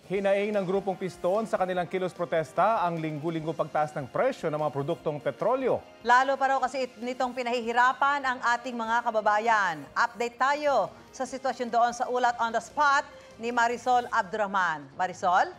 Hinaing ng grupong Piston sa kanilang kilos protesta ang linggo-linggo pagtaas ng presyo ng mga produktong petrolyo. Lalo pa raw kasi nitong pinahihirapan ang ating mga kababayan. Update tayo sa sitwasyon doon sa ulat on the spot ni Marisol Abdurrahman. Marisol?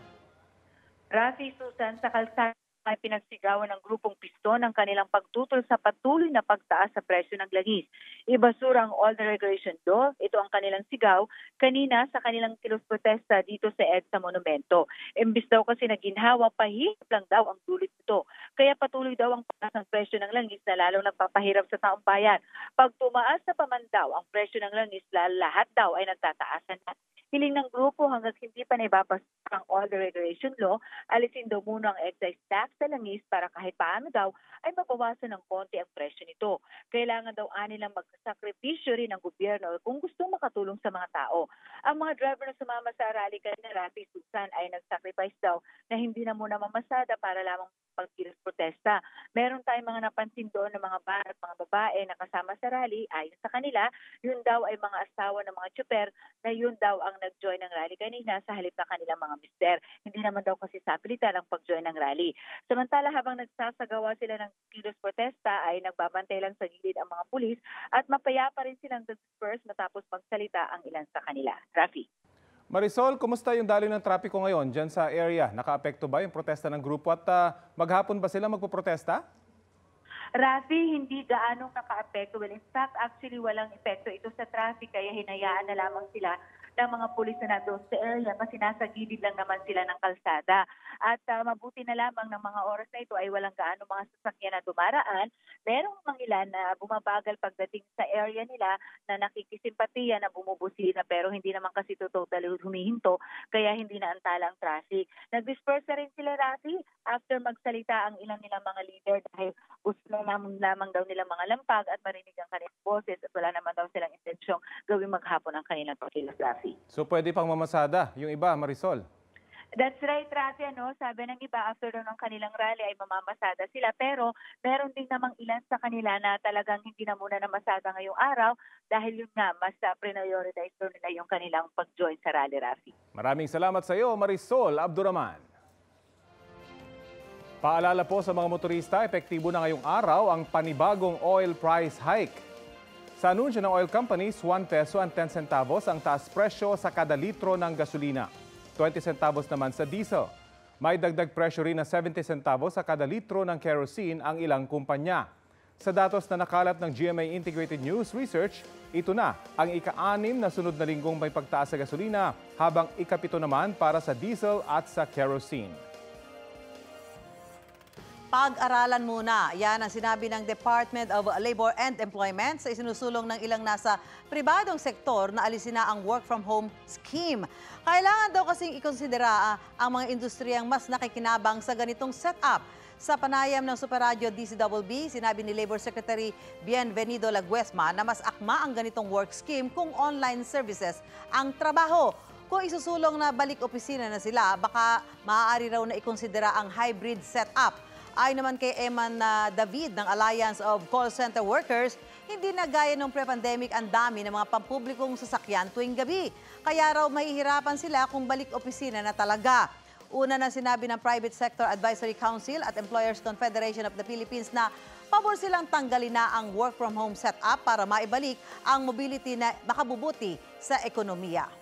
Rafi, Susan, sa kalsada ay pinagsigawan ng grupong Piston ang kanilang pagtutol sa patuloy na pagtaas sa presyo ng langis. Ibasura ang all the regulation law. Ito ang kanilang sigaw kanina sa kanilang kilos protesta dito sa EDSA Monumento. Imbis daw kasi na ginhawa, pahirap lang daw ang dulit nito. Kaya patuloy daw ang pagtaas ng presyo ng langis na lalong nagpapahirap sa taong bayan. Pag tumaas na pa man daw ang presyo ng langis, lahat daw ay nagtataasan na. Hiling ng grupo hanggang hindi pa naibabasa ang all the regulation law, alisin daw muna ang excise tax sa langis para kahit paano daw ay mabawasan ng konti ang presyo nito. Kailangan daw anilang magsakripisyo rin ng gobyerno kung gustong makatulong sa mga tao. Ang mga driver na sumama sa rally kanina, Rafi, Susan, ay nagsacrifice daw na hindi na muna mamasada para lamang pagkilos protesta. Meron tayong mga napansin doon ng mga bar at mga babae na kasama sa rally. Ayon sa kanila, yun daw ay mga asawa ng mga tsuper na yun daw ang nag-join ng rally kanina sa halip na kanilang mga mister. Hindi naman daw kasi sapilitan ang pag-join ng rally. Samantala, habang nagsasagawa sila ng kilos protesta ay nagbabantay lang sa gilid ang mga pulis at mapayapa rin silang disperse matapos magsalita ang ilan sa kanila. Rafi. Marisol, kumusta yung daloy ng trapiko ngayon dyan sa area? Nakaapekto ba yung protesta ng grupo at maghapon ba sila magpoprotesta? Rafi, hindi gaanong naka-apekto. Well, in fact, actually walang epekto ito sa traffic kaya hinayaan na lamang sila ng mga pulis na nandoon sa area kasi nasa gilid lang naman sila ng kalsada. At mabuti na lamang ng mga oras na ito ay walang gaano mga sasakyan na dumaraan. Merong mga ilan na bumabagal pagdating sa area nila na nakikisimpatiya na bumubusina pero hindi naman kasi totally humihinto kaya hindi na antala ang traffic. Nag-disperse rin sila, Rafi, after magsalita ang ilang nilang mga leader dahil gusto lamang daw nilang mga lampag at marinig ang kanilang boses at wala naman daw silang intensyong gawing maghapon ang kanilang pagkilos, Rafi. So pwede pang mamasada yung iba, Marisol? That's right, Rafi. Sabi ng iba, after ng kanilang rally ay mamamasada sila. Pero meron din namang ilan sa kanila na talagang hindi na muna namasada ngayong araw dahil yun nga, mas prioritize nila yung kanilang pag-join sa rally, Rafi. Maraming salamat sa iyo, Marisol Abdurrahman. Paalala po sa mga motorista, epektibo na ngayong araw ang panibagong oil price hike. Sa anunsyo ng oil companies, 1 peso and 10 centavos ang taas presyo sa kada litro ng gasolina. 20 centavos naman sa diesel. May dagdag presyo rin na 70 centavos sa kada litro ng kerosene ang ilang kumpanya. Sa datos na nakalat ng GMA Integrated News Research, ito na ang ika-6 na sunod na linggong may pagtaas sa gasolina habang ika-7 naman para sa diesel at sa kerosene. Pag-aralan muna. Yan ang sinabi ng Department of Labor and Employment sa isinusulong ng ilang nasa pribadong sektor na alisin na ang work from home scheme. Kailangan daw kasing ikonsidera ang mga industriyang mas nakikinabang sa ganitong setup. Sa panayam ng Superradyo DCWB, sinabi ni Labor Secretary Bienvenido Laguesma na mas akma ang ganitong work scheme kung online services ang trabaho. Kung isusulong na balik opisina na sila, baka maaari raw na ikonsidera ang hybrid setup. Ayon naman kay Eman David ng Alliance of Call Center Workers, hindi na gaya ng pre-pandemic ang dami ng mga pampublikong sasakyan tuwing gabi. Kaya raw mahihirapan sila kung balik opisina na talaga. Una na sinabi ng Private Sector Advisory Council at Employers Confederation of the Philippines na pabor silang tanggalin na ang work from home setup para maibalik ang mobility na makabubuti sa ekonomiya.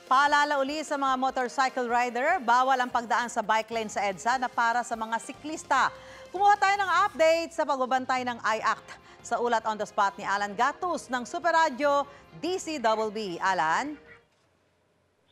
Paalala uli sa mga motorcycle rider, bawal ang pagdaan sa bike lane sa EDSA na para sa mga siklista. Kumuha tayo ng update sa pagbabantay ng I-Act sa ulat on the spot ni Alan Gatus ng Superradyo DCWB. Alan?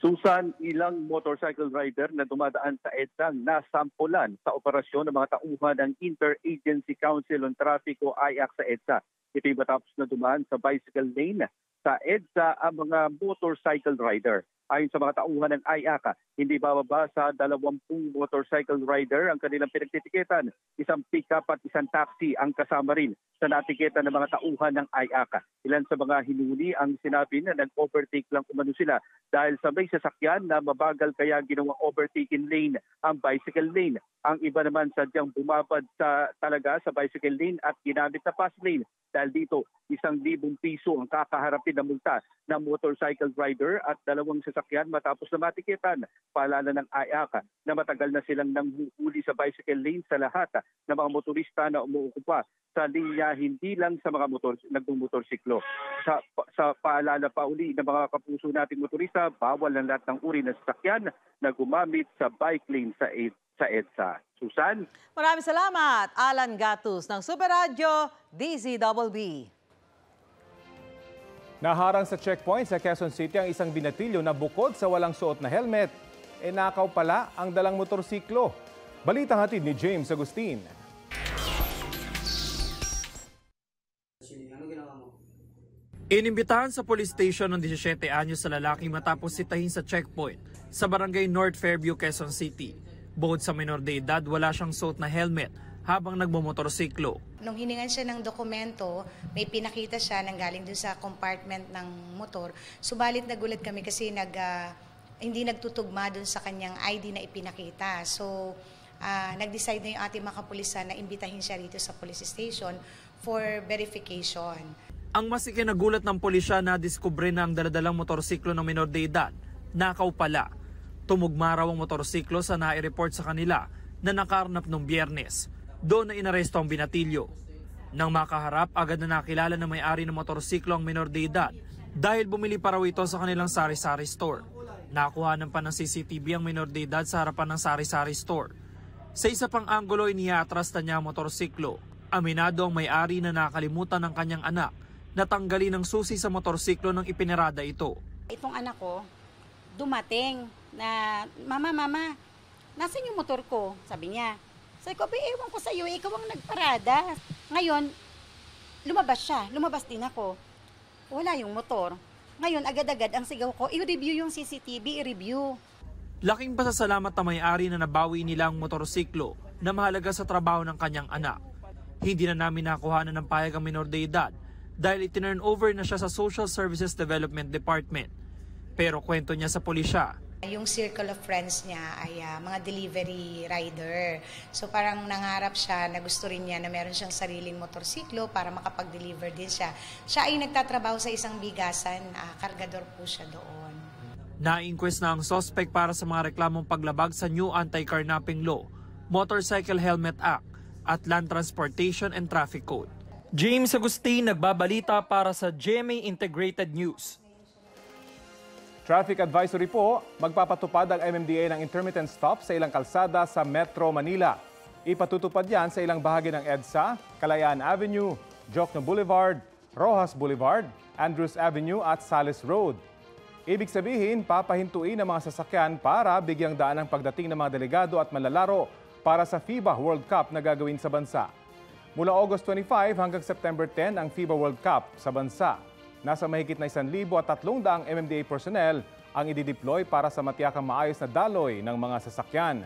Susan, ilang motorcycle rider na dumadaan sa EDSA nasampulan sa operasyon ng mga tauhan ng Interagency Council on Traffic o I-Act sa EDSA. Ito'y matapos na dumaan sa bicycle lane sa EDSA ang mga motorcycle rider. Ayon sa mga tauhan ng IACA, hindi bababa sa 20 motorcycle rider ang kanilang pinagtitiketan. Isang pick-up at isang taxi ang kasama rin sa natiketan ng mga tauhan ng IACA. Ilan sa mga hinuli ang sinabi na nag-overtake lang umano sila dahil sa may sasakyan na mabagal kaya ginawang overtaking lane ang bicycle lane. Ang iba naman sadyang bumabad talaga sa bicycle lane at ginamit na fast lane. Dahil dito, 1,000 piso ang kakaharapin na multa ng motorcycle rider at 2 sasakyan matapos na matikitan. Paalala ng IAC na matagal na silang nanghuhuli sa bicycle lane sa lahat ng mga motorista na umuukupa sa linya, hindi lang sa mga nagmumotorsiklo. Sa paalala pa uli ng mga kapuso nating motorista, bawal ang lahat ng uri ng sasakyan na gumamit sa bike lane sa EDSA. Susan? Maraming salamat, Alan Gatus ng Super Radio, DZBB. Naharang sa checkpoint sa Quezon City ang isang binatilyo na bukod sa walang suot na helmet, nakaw pala ang dalang motorsiklo. Balitang hatid ni James Agustin. Inimbitahan sa police station ng 17 anyos sa lalaki matapos sitahin sa checkpoint sa barangay North Fairview, Quezon City. Bukod sa minor de edad, wala siyang suot na helmet habang nagmumotorsiklo. Nung hiningan siya ng dokumento, may pinakita siya nang galing dun sa compartment ng motor. Subalit nagulat kami kasi hindi nagtutugma dun sa kanyang ID na ipinakita. So, nag-decide na yung ating mga kapulisan na imbitahin siya rito sa police station for verification. Ang mas ikinagulat ng pulisya na diskubre na ang daladalang motorsiklo ng minor de edad, nakaw pala. Tumugma raw ang motorsiklo sa nai-report sa kanila na nakarnap noong Biyernes. Doon na inaresto ang binatilyo. Nang makaharap, agad na nakilala na may-ari ng motorsiklo ang minor de edad dahil bumili pa raw ito sa kanilang sari-sari store. Nakuhanan pa ng CCTV ang minor de edad sa harapan ng sari-sari store. Sa isa pang anggulo, iniatras na niya ang motorsiklo. Aminado ang may-ari na nakalimutan ng kanyang anak na tanggalin ang susi sa motorsiklo nang ipinarada ito. Itong anak ko, dumating na, Mama, nasan yung motor ko? Sabi niya. Sabi ko, ewan ko sa iyo, ikaw ang nagparada. Ngayon, lumabas din ako. Wala yung motor. Ngayon, agad-agad ang sigaw ko, i-review yung CCTV, i-review. Laking pasasalamat na may-ari na nabawi nila ang motorsiklo na mahalaga sa trabaho ng kanyang anak. Hindi na namin nakuhanan ng payag ang minor de edad dahil itinurn over na siya sa Social Services Development Department. Pero kwento niya sa pulisya, Yung circle of friends niya ay mga delivery rider. So parang nangarap siya na gusto rin niya na meron siyang sariling motorsiklo para makapag-deliver din siya. Siya ay nagtatrabaho sa isang bigasan, kargador po siya doon. Na-inquest na ang suspect para sa mga reklamong paglabag sa new Anti-Carnapping Law, Motorcycle Helmet Act at Land Transportation and Traffic Code. James Agustin, nagbabalita para sa GMA Integrated News. Traffic advisory po, magpapatupad ang MMDA ng intermittent stop sa ilang kalsada sa Metro Manila. Ipatutupad yan sa ilang bahagi ng EDSA, Kalayaan Avenue, Jokno Boulevard, Rojas Boulevard, Andrews Avenue at Salis Road. Ibig sabihin, papahintuin ang mga sasakyan para bigyang daan ang pagdating ng mga delegado at manlalaro para sa FIBA World Cup na gagawin sa bansa. Mula August 25 hanggang September 10 ang FIBA World Cup sa bansa. Nasa mahigit na 1,300 MMDA personnel ang idideploy para sa matiyakang maayos na daloy ng mga sasakyan.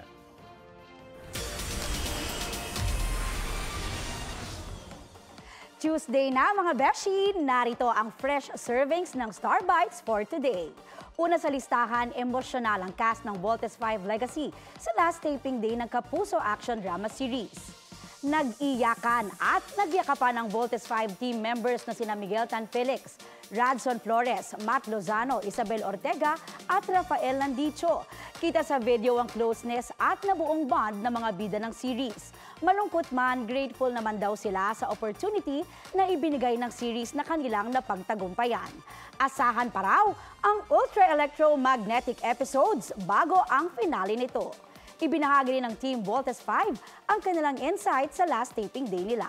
Tuesday na mga beshi, narito ang fresh servings ng Star Bites for today. Una sa listahan, emosyonal ang cast ng Voltes 5 Legacy sa last taping day ng Kapuso Action Drama Series. Nag-iyakan at nagyakapan ng Voltes 5 team members na sina Miguel Tan Felix, Radson Flores, Matt Lozano, Isabel Ortega at Rafael Landicho. Kita sa video ang closeness at nabuong bond ng mga bida ng series. Malungkot man, grateful naman daw sila sa opportunity na ibinigay ng series na kanilang napagtagumpayan. Asahan pa raw ang ultra-electromagnetic episodes bago ang finale nito. Ibinahagi rin ng Team Voltes 5 ang kanilang insight sa last taping day nila.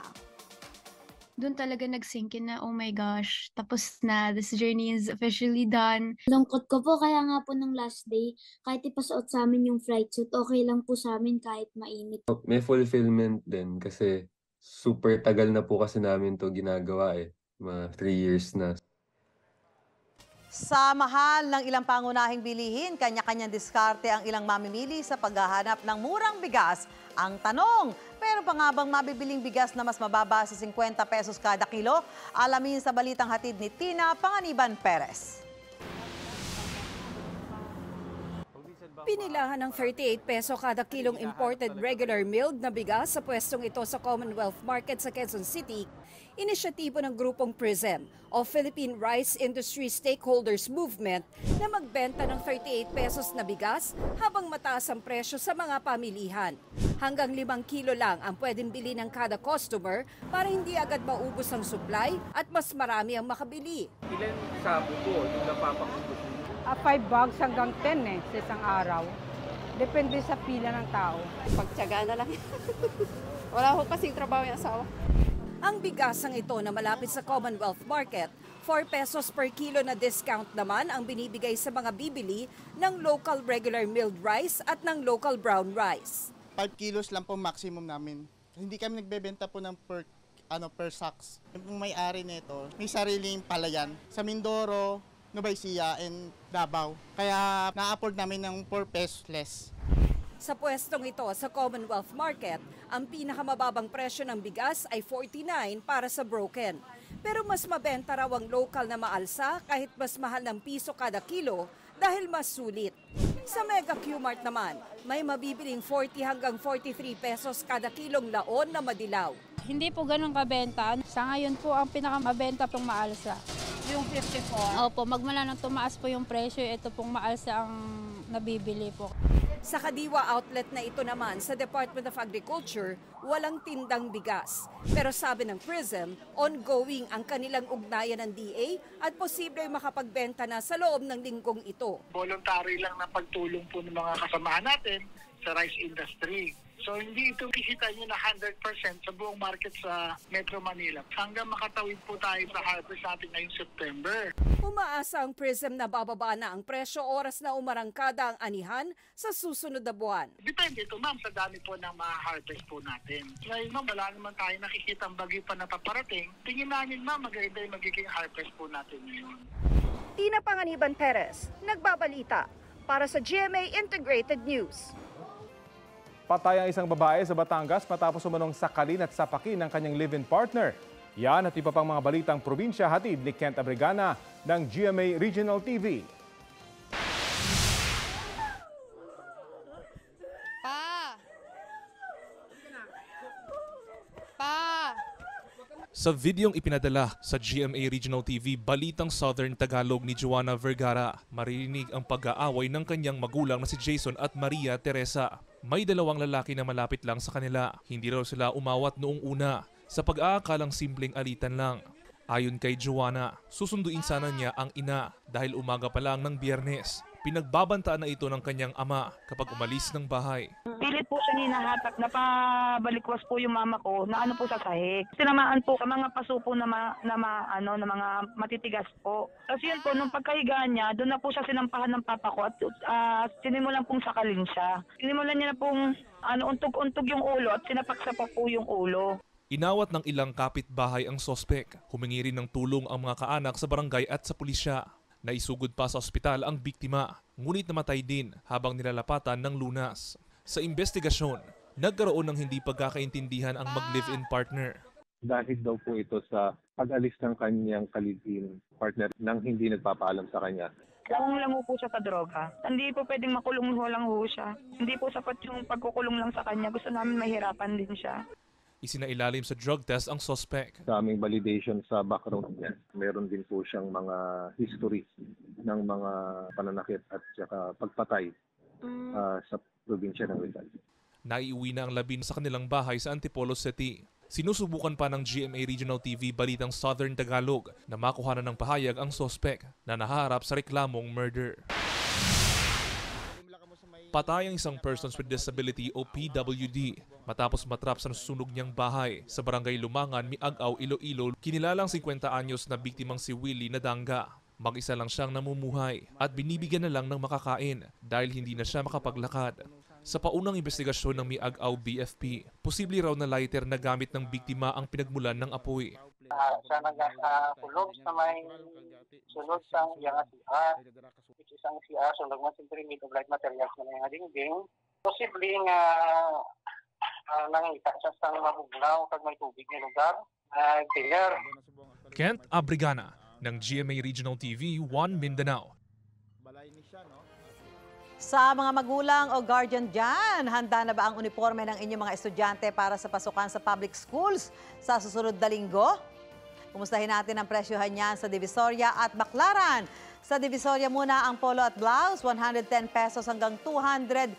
Doon talaga nag-sink in na, oh my gosh, tapos na, this journey is officially done. Lungkot ko po, kaya nga po ng last day, kahit ipasuot sa amin yung flight suit, okay lang po sa amin kahit mainit. May fulfillment din kasi super tagal na po kasi namin to ginagawa mga 3 years na. Sa mahal ng ilang pangunahing bilihin, kanya-kanyang diskarte ang ilang mamimili sa paghahanap ng murang bigas. Ang tanong, pero pa nga bang mabibiling bigas na mas mababa sa 50 pesos kada kilo? Alamin sa balitang hatid ni Tina Panganiban Perez. Pinilahan ng 38 peso kada kilong imported regular milled na bigas sa pwestong ito sa Commonwealth Market sa Quezon City, inisyatibo ng grupong PRISM o Philippine Rice Industry Stakeholders Movement na magbenta ng 38 pesos na bigas habang mataas ang presyo sa mga pamilihan. Hanggang 5 kilo lang ang pwedeng bili ng kada customer para hindi agad maubos ang supply at mas marami ang makabili. Ilan sabo po yung napapakubos? 5 bags hanggang 10 sa isang araw. Depende sa pila ng tao. Pagtsaga na lang. Wala ko kasing trabaho yung asawa. Ang bigasang ito na malapit sa Commonwealth Market, 4 pesos per kilo na discount naman ang binibigay sa mga bibili ng local regular milled rice at ng local brown rice. 5 kilos lang po maximum namin. Hindi kami nagbebenta po ng per sacks. Yung may-ari nito, may sariling palayan sa Mindoro, Nueva Ecija, and Davao. Kaya na-afford namin ng 4 pesos less. Sa pwestong ito sa Commonwealth Market, ang pinakamababang presyo ng bigas ay 49 para sa broken. Pero mas mabenta raw ang local na maalsa kahit mas mahal ng piso kada kilo dahil mas sulit. Sa Mega Q-Mart naman, may mabibiling 40 hanggang 43 pesos kada kilong laon na madilaw. Hindi po ganun kabenta. Sa ngayon po ang pinakamabenta pong maalsa. Yung 54? Opo, magmula nang tumaas po yung presyo, ito pong maalsa ang nabibili po. Sa Kadiwa outlet na ito naman sa Department of Agriculture, walang tindang bigas. Pero sabi ng PRISM, ongoing ang kanilang ugnayan ng DA at posible makapagbenta na sa loob ng linggong ito. Voluntary lang na pagtulong po ng mga kasamahan natin sa rice industry. So hindi ito kikita nyo na 100% sa buong market sa Metro Manila hanggang makatawid po tayo sa harvest natin ngayong September. Umaasa ang PRISM na bababa na ang presyo oras na umarangkada ang anihan sa susunod na buwan. Depende ito ma'am sa dami po ng ma-harvest po natin. Ngayon ma'am, wala naman tayo nakikita ang bagyo pa na paparating. Tingin namin ma'am, maganda yung magiging harvest po natin ngayon. Tina Panganiban Perez, nagbabalita para sa GMA Integrated News. Patay ang isang babae sa Batangas matapos umanong sakalin at sapakin ng kanyang live-in partner. Yan at iba pang mga balitang probinsya hatid ni Kent Abrigana ng GMA Regional TV. Sa videong ipinadala sa GMA Regional TV, balitang Southern Tagalog ni Joanna Vergara, maririnig ang pag-aaway ng kanyang magulang na si Jason at Maria Teresa. May dalawang lalaki na malapit lang sa kanila. Hindi raw sila umawat noong una sa pag-aakalang simpleng alitan lang. Ayon kay Joanna, susunduin sana niya ang ina dahil umaga pa lang ng Biyernes. Pinagbabantaan na ito ng kanyang ama kapag umalis ng bahay. Pilit po siya hinahatak na pabalikwas po yung mama ko na ano po sa sahig. Tinamaan po sa mga paso po na mga matitigas po. Kasi yun po, nung pagkahiga niya, doon na po siya sinampahan ng papa ko at sinimulan pong sakalin siya. Sinimulan niya na pong untog-untog yung ulo at sinapak-sapak po yung ulo. Inawat ng ilang kapitbahay ang sospek. Humingi rin ng tulong ang mga kaanak sa barangay at sa pulisya. Naisugod pa sa ospital ang biktima, ngunit namatay din habang nilalapatan ng lunas. Sa investigasyon, nagkaroon ng hindi pagkakaintindihan ang mag-live-in partner. Dahil daw po ito sa pag-alis ng kanyang ka-live-in partner nang hindi nagpapaalam sa kanya. Lango po siya sa droga. Hindi po pwedeng makulong lang ho siya. Hindi po sapat yung pagkukulong lang sa kanya. Gusto namin mahirapan din siya. Isinailalim sa drug test ang suspect. Sa aming validation sa background niya, meron din po siyang mga history ng mga pananakit at saka pagpatay sa probinsya ng Rizal. Naiuwi na ang labing sa kanilang bahay sa Antipolo City. Sinusubukan pa ng GMA Regional TV balitang Southern Tagalog na makuha na ng pahayag ang suspect na naharap sa reklamong murder. Patay ang isang Persons with Disability o PWD matapos matrap sa nasusunog niyang bahay sa barangay Lumangan, Miagaw, Iloilo. Kinilalang 50 anyos na biktimang si Willie Nadanga. Mag-isa lang siyang namumuhay at binibigyan na lang ng makakain dahil hindi na siya makapaglakad. Sa paunang investigasyon ng Miagaw BFP, posible raw na lighter na gamit ng biktima ang pinagmulan ng apoy. Sa nagkulog sa may sunod sa iyang CR, which is ang CR, so nagmasintre made of light materials na nga dingding, posible nga nangita siya sa mabugnaw kag may tubig na lugar, pillar. Kent Abrigana ng GMA Regional TV 1 Mindanao. Sa mga magulang o guardian dyan, handa na ba ang uniforme ng inyong mga estudyante para sa pasukan sa public schools sa susunod na linggo? Kumustahin natin ang presyohan niyan sa Divisoria at Baclaran. Sa Divisoria muna ang polo at blouse, 110 pesos hanggang 250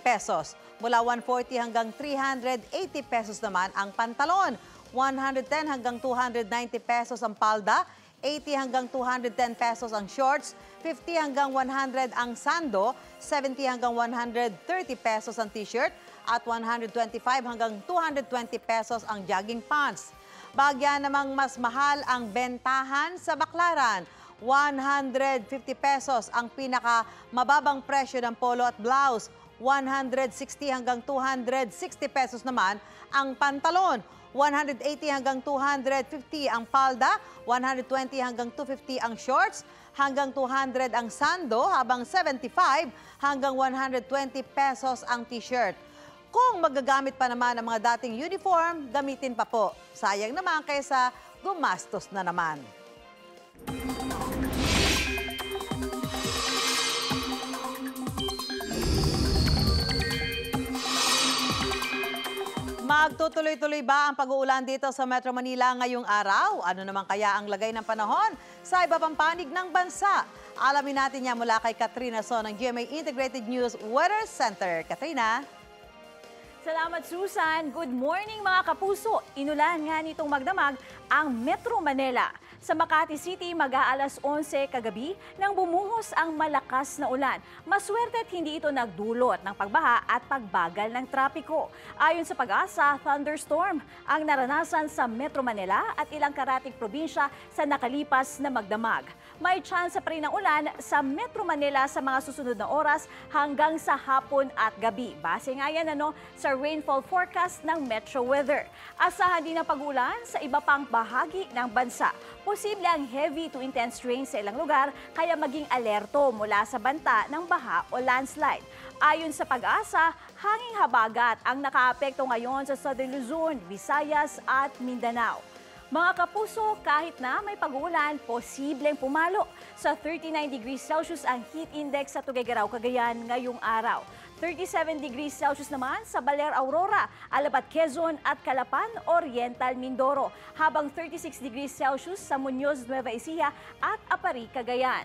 pesos. Mula 140 hanggang 380 pesos naman ang pantalon. 110 hanggang 290 pesos ang palda, 80 hanggang 210 pesos ang shorts, 50 hanggang 100 ang sando, 70 hanggang 130 pesos ang t-shirt, at 125 hanggang 220 pesos ang jogging pants. Bagya namang mas mahal ang bentahan sa Baclaran. 150 pesos ang pinaka mababang presyo ng polo at blouse. 160 hanggang 260 pesos naman ang pantalon. 180 hanggang 250 ang palda, 120 hanggang 250 ang shorts, hanggang 200 ang sando, habang 75 hanggang 120 pesos ang t-shirt. Kung magagamit pa naman ang mga dating uniform, gamitin pa po. Sayang naman kaysa gumastos na naman. Magtutuloy-tuloy ba ang pag-uulan dito sa Metro Manila ngayong araw? Ano naman kaya ang lagay ng panahon sa iba pang panig ng bansa? Alamin natin yan mula kay Katrina So ng GMA Integrated News Weather Center. Katrina? Salamat, Susan. Good morning, mga kapuso. Inulan nga nitong magdamag ang Metro Manila. Sa Makati City, mag-aalas 11 kagabi nang bumuhos ang malakas na ulan. Maswerte't hindi ito nagdulot ng pagbaha at pagbagal ng trapiko. Ayon sa Pag-asa, thunderstorm ang naranasan sa Metro Manila at ilang karatig probinsya sa nakalipas na magdamag. May tsansa pa rin ng ulan sa Metro Manila sa mga susunod na oras hanggang sa hapon at gabi. Base nga yan sa rainfall forecast ng Metro Weather. Asahan din ang pag-ulan sa iba pang bahagi ng bansa. Posible ang heavy to intense rain sa ilang lugar, kaya maging alerto mula sa banta ng baha o landslide. Ayon sa Pag-asa, hanging habagat ang nakaapekto ngayon sa Southern Luzon, Visayas at Mindanao. Mga kapuso, kahit na may pag-uulan, posibleng pumalo. Sa 39 degrees Celsius ang heat index sa Tuguegarao, Cagayan ngayong araw. 37 degrees Celsius naman sa Baler, Aurora, Alabat, Quezon at Calapan, Oriental, Mindoro. Habang 36 degrees Celsius sa Muñoz, Nueva Ecija at Apari, Cagayan.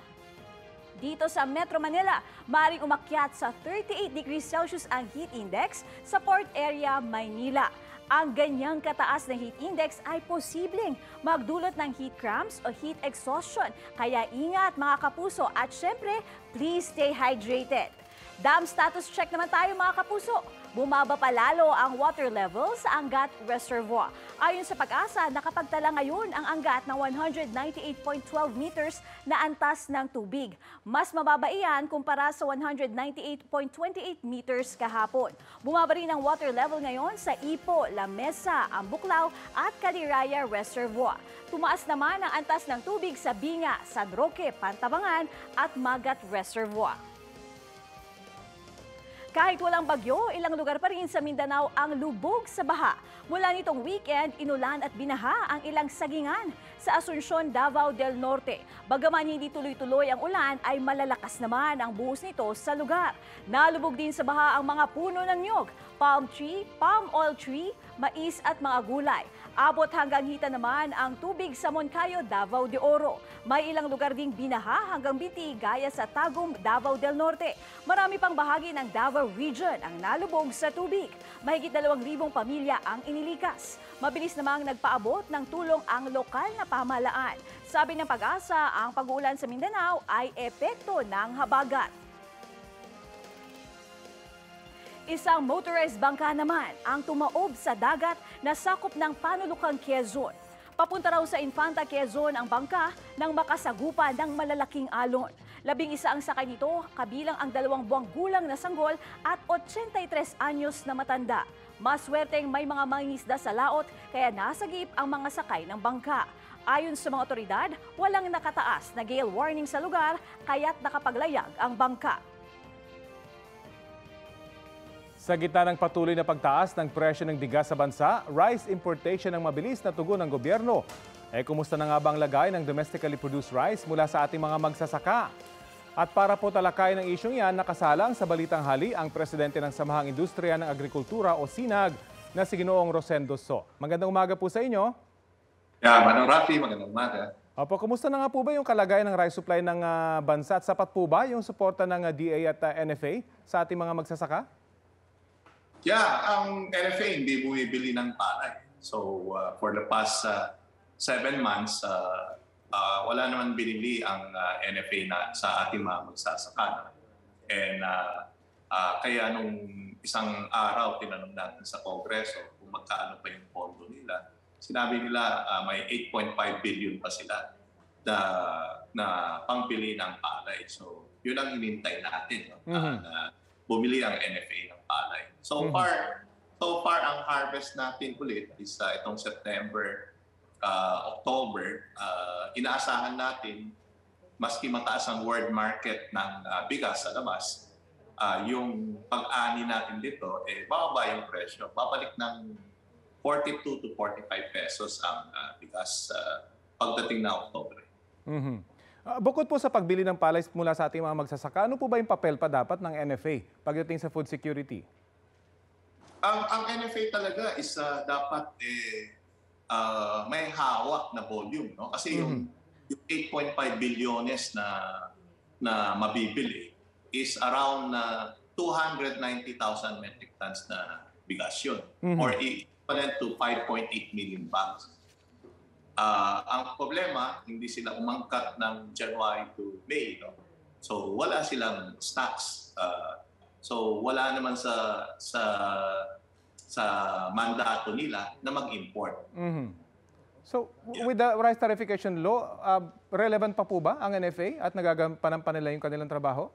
Dito sa Metro Manila, maaaring umakyat sa 38 degrees Celsius ang heat index sa Port Area, Maynila. Ang ganyang kataas na heat index ay posibleng magdulot ng heat cramps o heat exhaustion. Kaya ingat mga kapuso at syempre, please stay hydrated. Dam status check naman tayo mga kapuso. Bumaba pa lalo ang water level sa Angat Reservoir. Ayon sa Pag-asa, nakapagtala ngayon ang Angat ng 198.12 meters na antas ng tubig. Mas mababa iyan kumpara sa 198.28 meters kahapon. Bumaba rin ang water level ngayon sa Ipo, La Mesa, Ambuklao at Caliraya Reservoir. Tumaas naman ang antas ng tubig sa Binga, San Roque, Pantabangan at Magat Reservoir. Kahit walang bagyo, ilang lugar pa rin sa Mindanao ang lubog sa baha. Mula nitong weekend, inulan at binaha ang ilang sagingan sa Asuncion, Davao del Norte. Bagaman hindi tuloy-tuloy ang ulan, ay malalakas naman ang buhos nito sa lugar. Nalubog din sa baha ang mga puno ng niyog, palm tree, palm oil tree, mais at mga gulay. Abot hanggang hita naman ang tubig sa Moncayo, Davao de Oro. May ilang lugar ding binaha hanggang Binti gaya sa Tagum, Davao del Norte. Marami pang bahagi ng Davao Region ang nalubog sa tubig. Mahigit 2,000 pamilya ang inilikas. Mabilis namang nagpaabot ng tulong ang lokal na pamahalaan. Sabi ng Pag-asa, ang pag-uulan sa Mindanao ay epekto ng habagat. Isang motorized bangka naman ang tumaob sa dagat na sakop ng Panulukang, Quezon. Papunta raw sa Infanta, Quezon ang bangka nang makasagupa ng malalaking alon. 11 ang sakay nito, kabilang ang 2 buwang gulang na sanggol at 83 anyos na matanda. Maswerteng may mga mangingisda sa laot kaya nasagip ang mga sakay ng bangka. Ayon sa mga otoridad, walang nakataas na gale warning sa lugar kaya't nakapaglayag ang bangka. Sa gitna ng patuloy na pagtaas ng presyo ng bigas sa bansa, rice importation ang mabilis na tugon ng gobyerno. Kumusta na nga ba ang lagay ng domestically produced rice mula sa ating mga magsasaka? At para po talakay ng isyong yan, nakasalang sa Balitang Hali ang presidente ng Samahang Industriya ng Agrikultura o SINAG na si Ginoong Rosendo So. Magandang umaga po sa inyo. Manong Rafi, magandang umaga. Opo, kumusta na nga po ba yung kalagayan ng rice supply ng bansa at sapat po ba yung suporta ng DA at NFA sa ating mga magsasaka? Ang NFA hindi bumibili ng palay. So for the past 7 months, wala naman binili ang NFA na sa ating mga magsasaka. And kaya nung isang araw, tinanong natin sa Kongreso kung magkaano pa yung pondo nila. Sinabi nila may 8.5 billion pa sila na pangpili ng palay. So yun ang hinintay natin, na bumili ang NFA ng palay. So far ang harvest natin ulit is itong September, October. Inaasahan natin, maski mataas ang world market ng bigas sa labas, yung pag-ani natin dito, bababa yung presyo. Babalik ng 42 to 45 pesos ang bigas pagdating na October. Bukod po sa pagbili ng palay mula sa ating mga magsasaka, ano po ba yung papel pa dapat ng NFA pagdating sa food security? Ang NFA talaga is dapat may hawak na volume, no? Kasi yung 8.5 bilyones na mabibili is around 290,000 metric tons na bigas yun, or equivalent to 5.8 million bags. Ang problema, hindi sila umangkat ng January to May, no? So wala silang stocks. So wala naman sa mandato nila na mag-import. So with the rice tarification law, relevant pa po ba ang NFA at nagagampanan pa nila yung kanilang trabaho?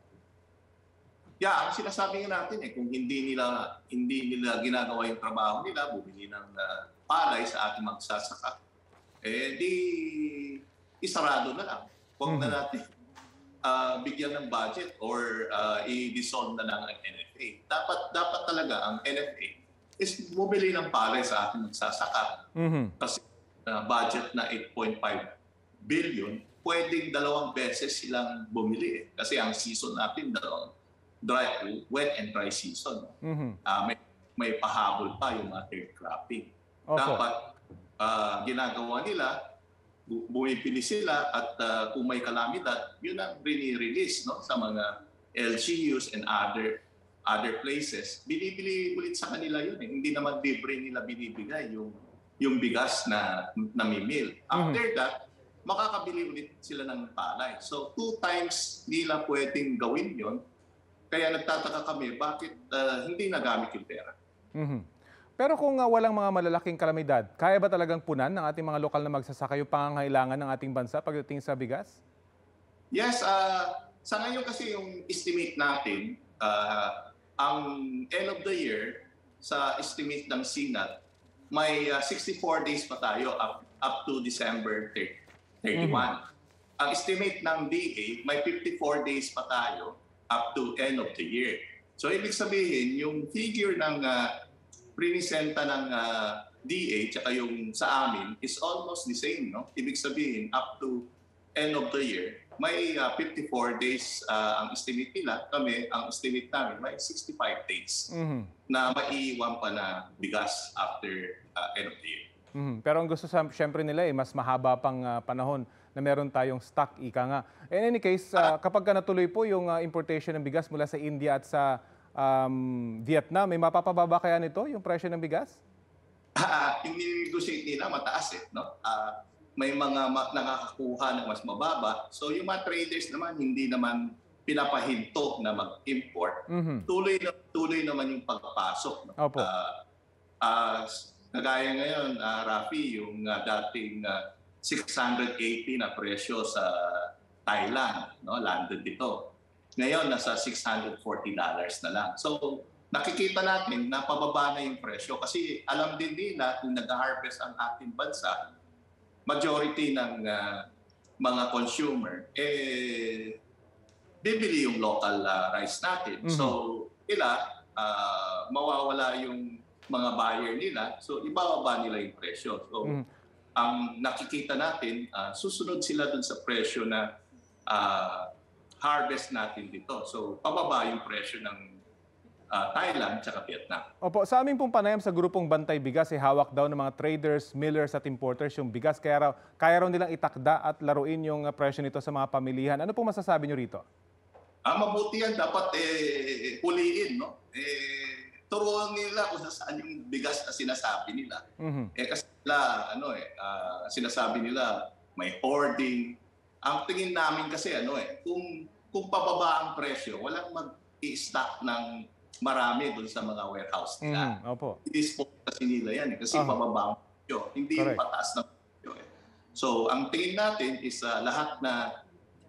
Ang sinasabi nga natin kung hindi nila ginagawa yung trabaho nila, bumili ng palay sa ating magsasaka, di isarado na lang. Huwag na natin bigyan ng budget or i-dissolve na lang ang NFA. Dapat talaga ang NFA is bumili ng palay sa ating magsasaka. Kasi budget na 8.5 billion, pwedeng 2 beses silang bumili. Kasi ang season natin, wet and dry season. May pahabol pa yung mga third cropping. Dapat ginagawa nila, bumipili sila at kung may kalamidad, yun ang rini-release, no, sa mga LGUs and other places. Binibili ulit sa kanila yun. Hindi naman libre nila binibigay yung bigas na namimil. After that, makakabili ulit sila ng palay. So 2 times nila pwedeng gawin yon. Kaya nagtataka kami bakit hindi nagamit yung pera. Pero kung walang mga malalaking kalamidad, kaya ba talagang punan ng ating mga lokal na magsasaka yung pangangailangan ng ating bansa pagdating sa bigas? Yes, sa ngayon kasi yung estimate natin, ang end of the year, sa estimate ng SINAG, may 64 days pa tayo up to December 31. Ang estimate ng DA, may 54 days pa tayo up to end of the year. So ibig sabihin, yung figure ng prinisenta ng DA tsaka yung sa amin is almost the same, no? Ibig sabihin, up to end of the year, may 54 days ang estimate nila. Kami, ang estimate namin, may 65 days na maiiwan pa na bigas after end of the year. Pero ang gusto siyempre nila mas mahaba pang panahon na meron tayong stock, ika nga. In any case, kapag natuloy po yung importation ng bigas mula sa India at sa Vietnam, may mapapababa kaya nito yung presyo ng bigas? Yung negotiate nila mataas no? May mga nakakakuha ng mas mababa. So yung mga traders naman, hindi naman pinapahinto na mag-import. Tuloy naman yung pagpasok. No? Opo. Kagaya ngayon, Rafi, yung dating 680 na presyo sa Thailand, no? Landed dito. Ngayon, nasa $640 na lang. So nakikita natin na pababa na yung presyo kasi alam din nila kung nag-harvest ang ating bansa, majority ng mga consumer, bibili yung local rice natin. So, mawawala yung mga buyer nila. So, ibababa nila yung presyo. So, ang nakikita natin, susunod sila dun sa presyo na harvest natin dito. So, pababa yung presyo ng Thailand at Vietnam. Opo, sa aming pong panayam sa grupong Bantay Bigas, hawak daw ng mga traders, millers at importers yung bigas. Kaya raw nilang itakda at laruin yung presyo nito sa mga pamilihan. Ano pong masasabi nyo rito? Mabuti yan. Dapat puliin, no? Turuan nila kung saan yung bigas na sinasabi nila. Kasi sinasabi nila may hoarding. Ang tingin namin kasi kung pababa ang presyo, walang mag-i-stock ng marami doon sa mga warehouse nila. I-dispose kasi nila yan kasi pababa ang presyo. Hindi yung pataas ng presyo. So, ang tingin natin is lahat na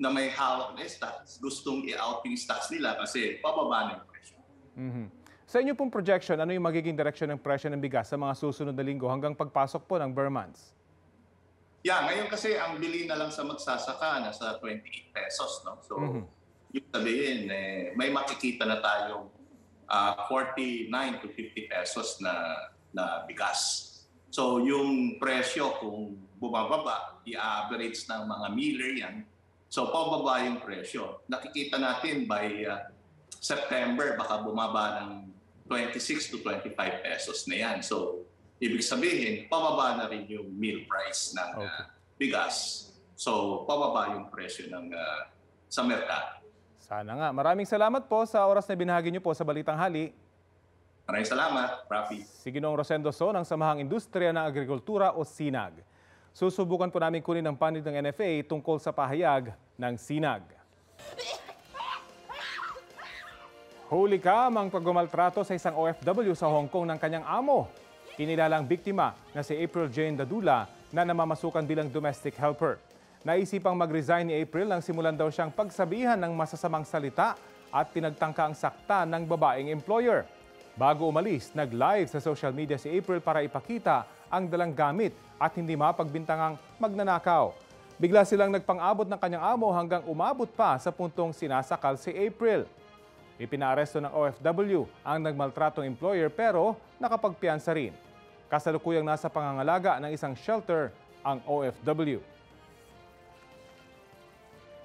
may hawak na stocks, gustong i-out yung stocks nila kasi pababa na yung presyo. Sa inyo pong projection, ano yung magiging direksyon ng presyo ng bigas sa mga susunod na linggo hanggang pagpasok po ng Burr months? Ngayon kasi ang bili na lang sa magsasaka nasa 28 pesos. No? So, yung sabihin, may makikita na tayong 49 to 50 pesos na bigas. So, yung presyo kung bumababa, i-average ng mga miller yan. So, pababa yung presyo. Nakikita natin by September, baka bumaba ng 26 to 25 pesos na yan. So, ibig sabihin, pababa na rin yung meal price ng bigas. So, pababa yung presyo sa merkado. Sana nga. Maraming salamat po sa oras na binahagi niyo po sa Balitang Hali. Maraming salamat, Rafi. Si Ginoong Rosendo So ng Samahang Industriya ng Agrikultura o SINAG. Susubukan po namin kunin ang panig ng NFA tungkol sa pahayag ng SINAG. Huli ang pagmamaltrato sa isang OFW sa Hong Kong ng kanyang amo. Kinilalang biktima na si April Jane Dadula na namamasukan bilang domestic helper. Naisipang mag-resign ni April nang simulan daw siyang pagsabihan ng masasamang salita at pinagtangka ang sakta ng babaeng employer. Bago umalis, nag-live sa social media si April para ipakita ang dalang gamit at hindi mapagbintangang magnanakaw. Bigla silang nagpang-abot ng kanyang amo hanggang umabot pa sa puntong sinasakal si April. Ipinaaresto ng OFW ang nagmaltratong employer pero nakapagpiyansa rin. Kasalukuyang nasa pangangalaga ng isang shelter ang OFW.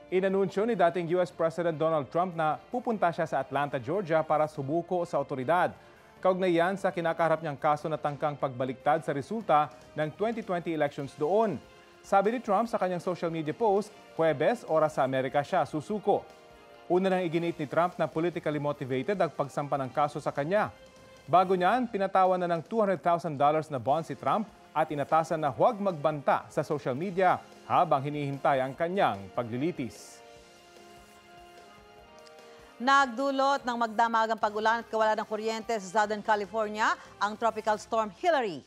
Inanunsyo ni dating US President Donald Trump na pupunta siya sa Atlanta, Georgia para subuko sa otoridad. Kaugnay yan sa kinakaharap niyang kaso na tangkang pagbaliktad sa resulta ng 2020 elections doon. Sabi ni Trump sa kanyang social media post, Huwebes, oras sa Amerika siya susuko. Una nang iginit ni Trump na politically motivated ang pagsampa ng kaso sa kanya. Bago niyan, pinatawan na ng $200,000 na bond si Trump at inatasan na huwag magbanta sa social media habang hinihintay ang kanyang paglilitis. Nagdulot ng magdamagang pag-ulan at kawalan ng kuryente sa Southern California ang tropical storm Hillary.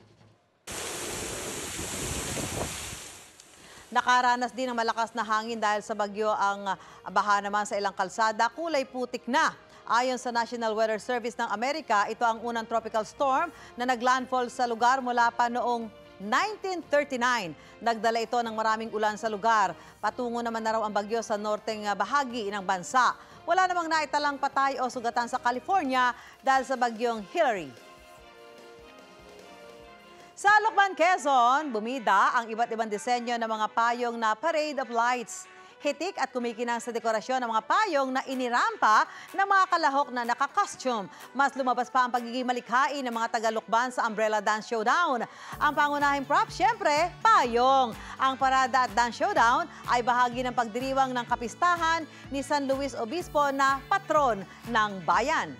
Nakaranas din ng malakas na hangin dahil sa bagyo ang baha naman sa ilang kalsada, kulay putik na. Ayon sa National Weather Service ng Amerika, ito ang unang tropical storm na naglandfall sa lugar mula pa noong 1939. Nagdala ito ng maraming ulan sa lugar. Patungo naman na raw ang bagyo sa norteng bahagi ng bansa. Wala namang naitalang patay o sugatan sa California dahil sa bagyong Hillary. Sa Lucban, Quezon, bumida ang iba't ibang disenyo ng mga payong na Parade of Lights. Hitik at kumikinang sa dekorasyon ng mga payong na inirampa ng mga kalahok na naka-costume. Mas lumabas pa ang pagiging malikhain ng mga taga-Lucban sa Umbrella Dance Showdown. Ang pangunahing prop, syempre, payong. Ang parada at dance showdown ay bahagi ng pagdiriwang ng kapistahan ni San Luis Obispo na patron ng bayan.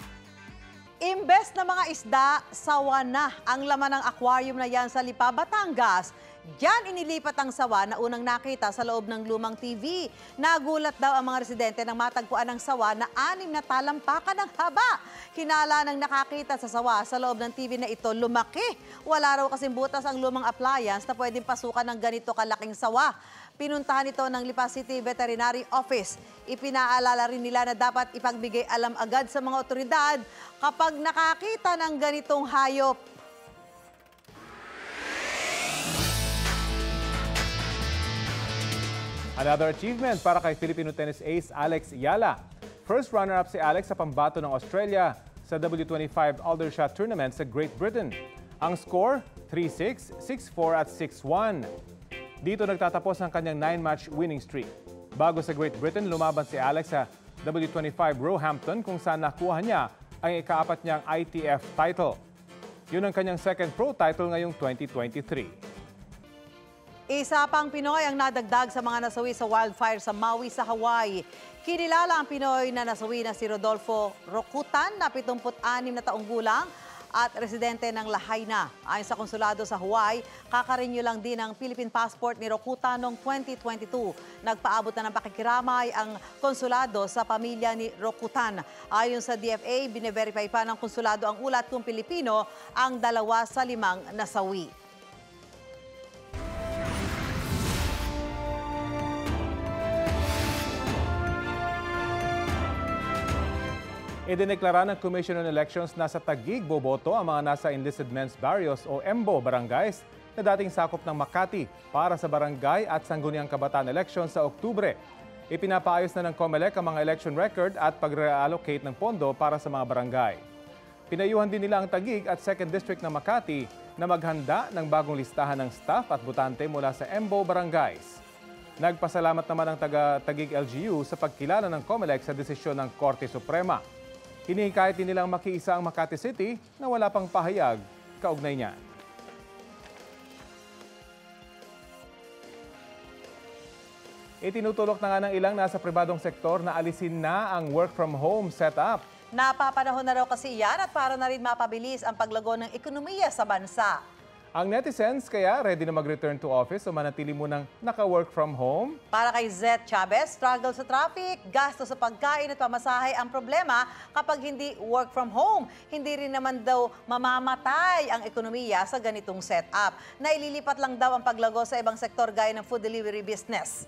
Imbes na mga isda, sawa na ang laman ng aquarium na yan sa Lipa, Batangas. Diyan inilipat ang sawa na unang nakita sa loob ng lumang TV. Nagulat daw ang mga residente nang matagpuan ng sawa na 6 na talampakan ng haba. Hinala ng nakakita sa sawa sa loob ng TV na ito, lumaki. Wala raw kasing butas ang lumang appliance na pwedeng pasukan ng ganito kalaking sawa. Pinuntahan ito ng Lipa City Veterinary Office. Ipinaalala rin nila na dapat ipagbigay alam agad sa mga otoridad kapag nakakita ng ganitong hayop. Another achievement para kay Filipino tennis ace Alex Yala. First runner-up si Alex sa pambato ng Australia sa W25 Aldershot Tournament sa Great Britain. Ang score, 3-6, 6-4 at 6-1. Dito nagtatapos ang kanyang 9-match winning streak. Bago sa Great Britain, lumaban si Alex sa W25 Roehampton kung saan nakuha niya ang ika-4 niyang ITF title. Yun ang kanyang second pro title ngayong 2023. Isa pang Pinoy ang nadagdag sa mga nasawi sa wildfire sa Maui sa Hawaii. Kinilala ang Pinoy na nasawi na si Rodolfo Rocutan na 76 na taong gulang at residente ng Lahaina. Ayon sa konsulado sa Hawaii, kakarenew lang din ang Philippine passport ni Rocutan noong 2022. Nagpaabot na ng pakikiramay ang konsulado sa pamilya ni Rocutan. Ayon sa DFA, bine-verify pa ng konsulado ang ulat kung Pilipino ang 2 sa 5 nasawi. Idineklara ng Commission on Elections na sa Taguig boboto ang mga nasa Enlisted Men's Barrios o EMBO barangays na dating sakop ng Makati para sa barangay at sangguniang kabataan elections sa Oktubre. Ipinapaayos na ng COMELEC ang mga election record at pag-reallocate ng pondo para sa mga barangay. Pinayuhan din nila ang Taguig at 2nd District ng Makati na maghanda ng bagong listahan ng staff at botante mula sa EMBO barangays. Nagpasalamat naman ang taga-Taguig LGU sa pagkilala ng COMELEC sa desisyon ng Korte Suprema. Hinihikayat din nilang makiisa ang Makati City na wala pang pahayag kaugnay niya. Itinutulok na nga ng ilang nasa pribadong sektor na alisin na ang work from home setup. Napapanahon na raw kasi yan at para na rin mapabilis ang paglago ng ekonomiya sa bansa. Ang netizens kaya ready na mag-return to office o manatili munang naka-work from home? Para kay Zet Chavez, struggle sa traffic, gasto sa pagkain at pamasahe ang problema kapag hindi work from home. Hindi rin naman daw mamamatay ang ekonomiya sa ganitong setup. Naililipat lang daw ang paglago sa ibang sektor gaya ng food delivery business.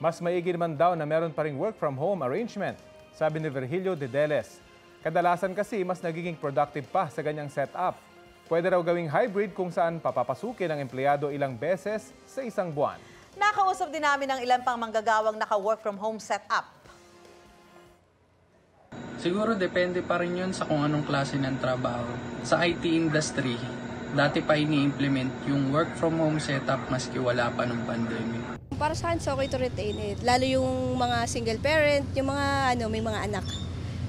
Mas maigi naman daw na meron pa ring work from home arrangement, sabi ni Virgilio Dedeles. Kadalasan kasi mas nagiging productive pa sa ganyang setup. Pwede raw gawing hybrid kung saan papapasukin ang empleyado ilang beses sa isang buwan. Nakausap din namin ang ilan pang manggagawang naka-work from home setup. Siguro depende pa rin yun sa kung anong klase ng trabaho. Sa IT industry, dati pa ini-implement yung work from home setup maski wala pa ng pandemic. Para sa akin, okay to retain it. Lalo yung mga single parent, yung mga may mga anak.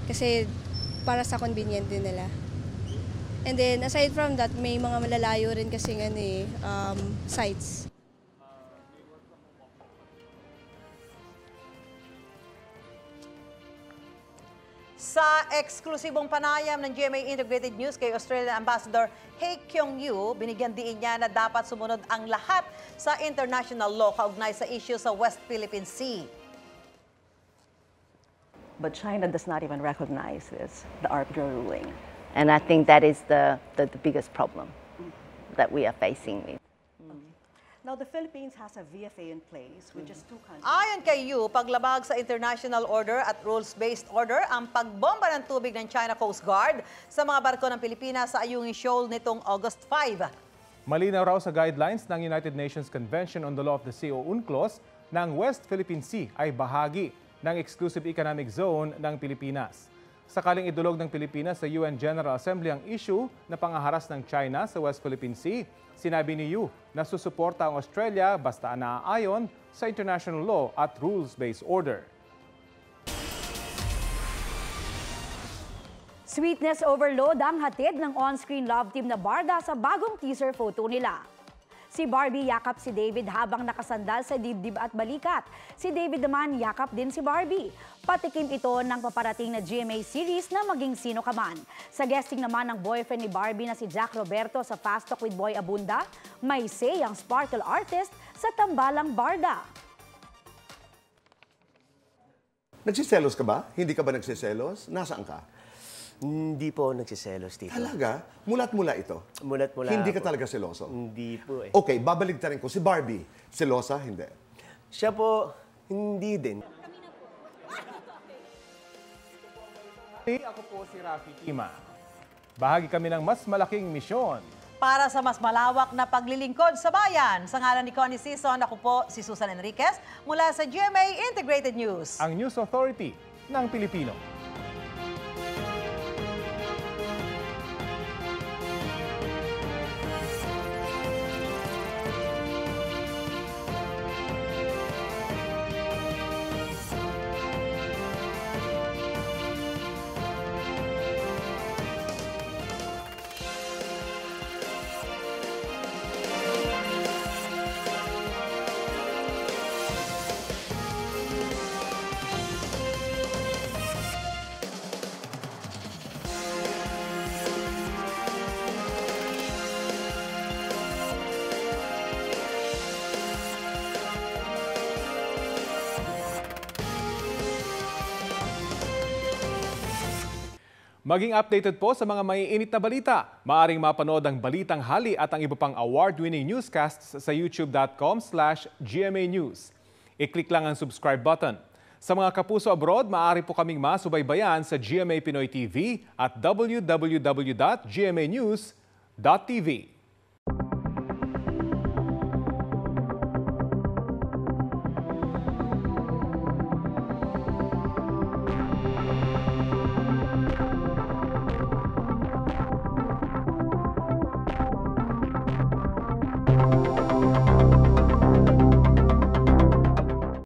Kasi para sa convenient din nila. And then, aside from that, may mga malalayo rin kasi sites. Sa eksklusibong panayam ng GMA Integrated News kay Australian Ambassador Hye Kyung-yu, binigyan diin niya na dapat sumunod ang lahat sa international law kaugnay sa issue sa West Philippine Sea. But China does not even recognize this, the arbitral ruling. And I think that is the biggest problem that we are facing with. Now, the Philippines has a VFA in place, which is 2 countries. Ayon kay Yu, paglabag sa international order at rules-based order ang pagbomba ng tubig ng China Coast Guard sa mga barko ng Pilipinas sa Ayungin Shoal nitong August 5. Malinaw raw sa guidelines ng United Nations Convention on the Law of the Sea o UNCLOS na ang West Philippine Sea ay bahagi ng Exclusive Economic Zone ng Pilipinas. Sakaling idulog ng Pilipinas sa UN General Assembly ang issue na pangaharas ng China sa West Philippine Sea, sinabi ni Yu na susuporta ang Australia basta naaayon sa international law at rules-based order. Sweetness overload ang hatid ng on-screen love team na Barda sa bagong teaser photo nila. Si Barbie yakap si David habang nakasandal sa dibdib at balikat. Si David naman yakap din si Barbie. Patikim ito ng paparating na GMA series na Maging Sino Ka Man. Sa guesting naman ng boyfriend ni Barbie na si Jack Roberto sa Fast Talk with Boy Abunda, may say ang sparkle artist sa tambalang Barda. Nagsiselos ka ba? Hindi ka ba nagsiselos? Nasaan ka? Hindi po nagsiselos, Tito. Talaga? Mulat-mula ito? Mulat-mula Hindi ka po. talaga seloso? Hindi po eh. Okay, babaligtarin ko. Si Barbie, selosa? Hindi. Siya po, hindi din. Ako po si Rafi Kima. Bahagi kami ng mas malaking misyon. Para sa mas malawak na paglilingkod sa bayan, sa ngalan ni Connie Sison, ako po si Susan Enriquez mula sa GMA Integrated News. Ang News Authority ng Pilipino. Maging updated po sa mga maiinit na balita. Maaring mapanood ang Balitang Hali at ang iba pang award-winning newscasts sa youtube.com/GMA News. I-click lang ang subscribe button. Sa mga kapuso abroad, maaari po kaming masubaybayan sa GMA Pinoy TV at www.gmanews.tv.